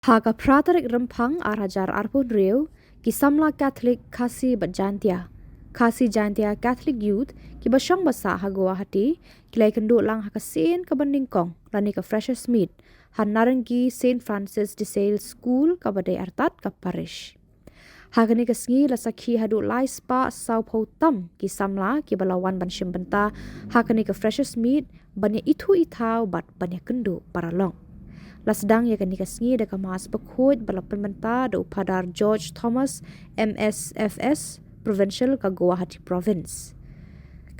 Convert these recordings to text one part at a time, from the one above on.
Haga pratarik rempang arajar arpun riu ki Samla Katholik Kasi Jantia Catholic Youth ki basyang basa ha Guwahati ki Iakynduh lang hakasin ka bandingkong lani ka Freshers Meet han Narengi St. Francis de Sales School ka badai artat ka Parish. Hagani ka sngi la sakhi hadu lai spa sau pau tam ki Samla ki balawan banshim benta hakani ka Freshers Meet banya itu itau bat banya kendu paralong. Lasdang ya kani kasngi da kamas bakhoid balapan benta da upadar George Thomas MSFS Provincial ka Guwahati Province.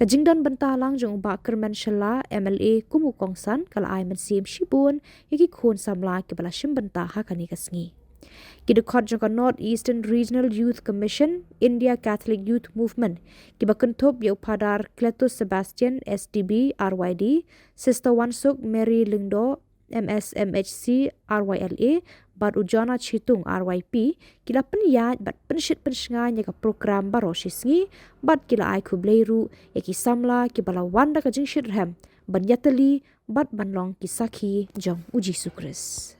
Kajingdan benta lang jong uba kerman shala MLA kumukongsan kala ay mansim shibun yaki khon Samla ki balashim benta ha kani kasngi. Kidukot jong ka North Eastern Regional Youth Commission India Catholic Youth Movement ki bakentop ya upadar Cletus Sebastian SDB RYD Sister Wansuk Mary Lingdo MSMHC RYLA bat ujana chitung RYP kila peniyat bat penshit pensnga nya ka program baro shisngi bat kila ai kubleiru yaki Samla ki bala wanda ka jingshit rem ban yatali bat banlong ki sakhi jong uji sukres.